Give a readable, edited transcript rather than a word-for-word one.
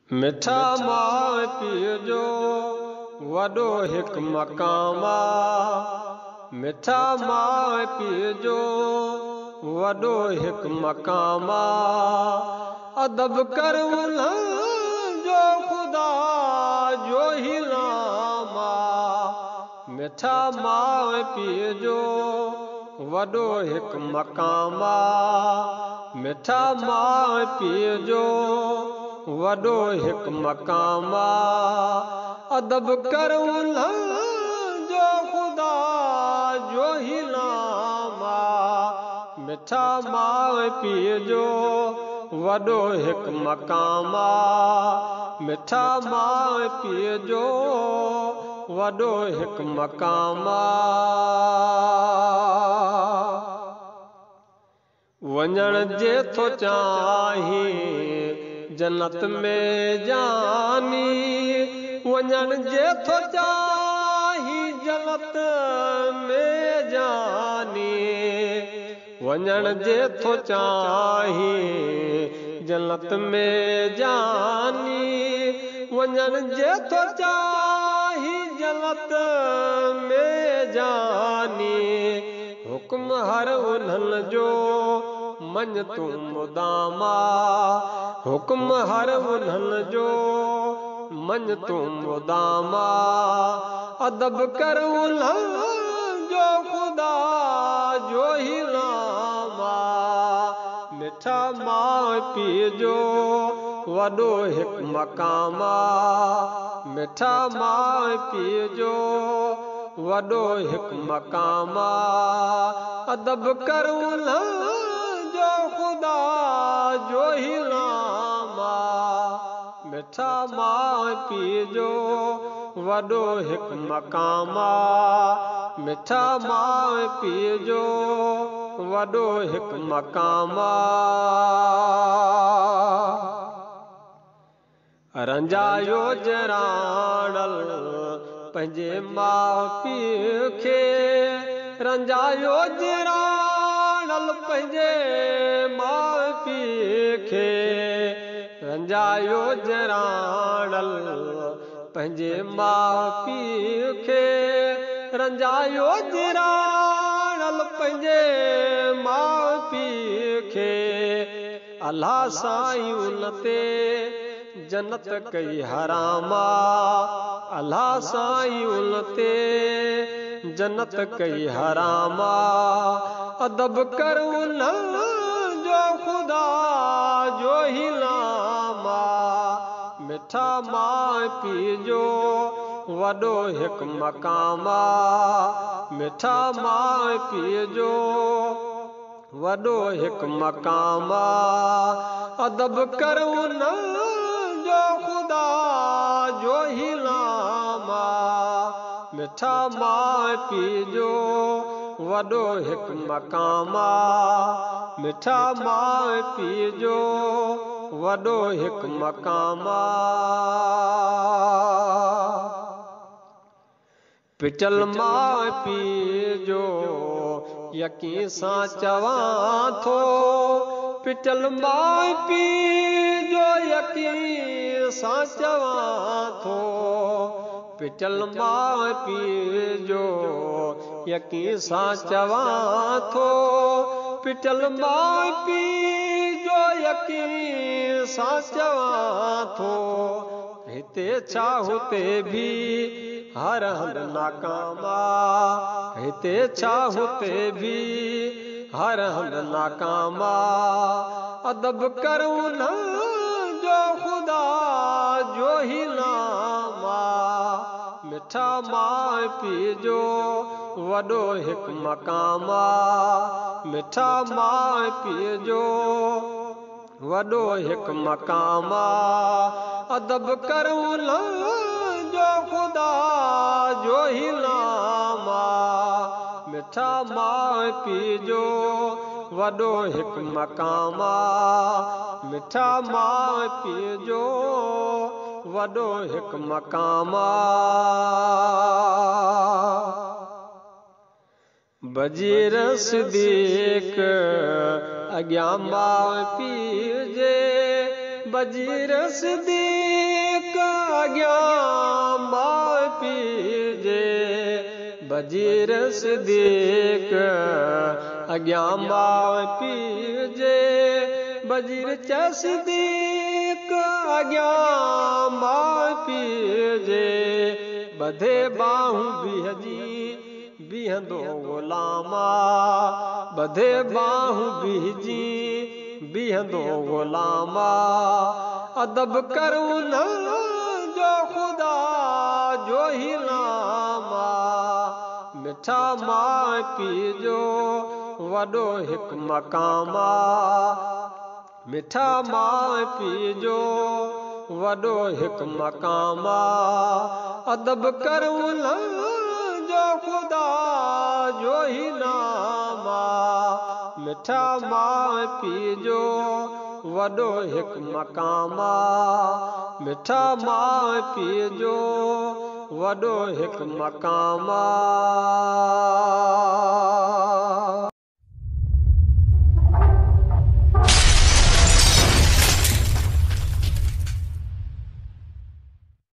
मिठा माउ पीउ जो वॾो हिकु मक़ाम आहे। मिठा माउ पीउ जो वॾो हिकु मक़ाम आहे। अदब कर उन्हनि जो ख़ुदा जो ही नाम आहे। मिठा माउ पीउ जो वॾो हिकु मक़ाम आहे। मिठा माउ पीउ जो वॾो हिकु मक़ाम आहे। अदब कर उन्हनि जो ख़ुदा जो ही नाम आहे। मिठा माउ पीउ जो वॾो हिकु मक़ाम आहे। मिठा माउ पीउ जो वॾो हिकु मक़ाम आहे। वञण जे थो चाहीं जन्नत में जानी, वञण जे थो चाहीं जन्नत में जानी, वञण जे थो चाहीं जन्नत में जानी, वञण जे थो चाहीं जन्नत में जानी। हुक्म हर उन्हनि जो मञ तूं मुदामा, हुक्म हर उन्हनि जो मञ तूं मुदामा। अदब कर उन्हनि जो ख़ुदा जो ही नाम आहे। मिठा माउ पीउ जो वॾो हिकु मक़ाम आहे। मिठा माउ पीउ जो वॾो हिकु मक़ाम आहे। अदब कर उन्हनि जो ख़ुदा जो ही नाम आहे। मिठा माउ पीउ जो वॾो हिकु मक़ाम आहे। मिठा माउ पीउ जो वॾो हिकु मक़ाम आहे। रंजायो जराणल पंहिंजे माउ पीउ खे, रंजायो जराणल पंहिंजे माउ पीउ खे, रंजायो जराणल पंहिंजे माउ पीउ खे, रंजायो जराणल पंहिंजे माउ पीउ खे। अल्लाह साईं उन ते जन्नत कई हराम आहे। अल्लाह साईं उन ते जन्नत कई हराम आहे। अदब कर उन्हनि जो ख़ुदा जो ही नाम आहे। मिठा माउ पीउ जो वॾो हिकु मक़ाम आहे। मिठा माउ पीउ जो वॾो हिकु मक़ाम आहे। अदब कर उन्हनि जो ख़ुदा जो ही नाम आहे। मिठा माउ पीउ जो वॾो हिकु मक़ाम आहे। मिठा माउ पीउ जो वॾो हिकु मक़ाम आहे। पिटल माउ पीउ जो यकीन सां चवां थो, पिटल माउ पीउ जो यकीन सां चवां थो, पिटल माउ पीउ जो यकीन सां चवां थो, पिटल माउ पीउ जो यकीन सां चवां थो। हिते छा हुते बि हर हंधि नाकाम आहे। हिते छा हुते बि हर हंधि नाकाम आहे। अदब कर उन्हनि जो ख़ुदा जो ही नाम आहे। मिठा माउ पीउ जो वॾो हिकु मक़ाम आहे। मिठा माउ पीउ जो वॾो हिकु मक़ाम आहे। अदब कर उन्हनि जो ख़ुदा जो ही नाम आहे। मिठा माउ पीउ जो वॾो हिकु मक़ाम आहे। मिठा माउ पीउ जो वॾो हिकु मक़ाम आहे। बजीर सिद्दीक़ अॻियां माउ पीउ जे, वजीर सिद्दीक़ अॻियां माउ पीउ जे वजीर सिद्दीक़ अॻियां माउ पीउ जे वजीर चए सिद्दीक़ अॻियां माउ पीउ जे बधे बाहूं बीहजी बीहंदो ग़ुलामा बधे बाहूं बीहजी बीहंदो ग़ुलामा अदब करूं न जो ख़ुदा जो ही नामा मिठा माउ पीउ जो वॾो हिकु मक़ामा मिठा माउ पीउ जो वॾो हिकु मक़ामा अदब करूं न जो ख़ुदा जो ही नामा मिठा माउ पीउ जो वॾो हिकु मक़ामा मिठा माउ पीउ जो वॾो हिकु मक़ामा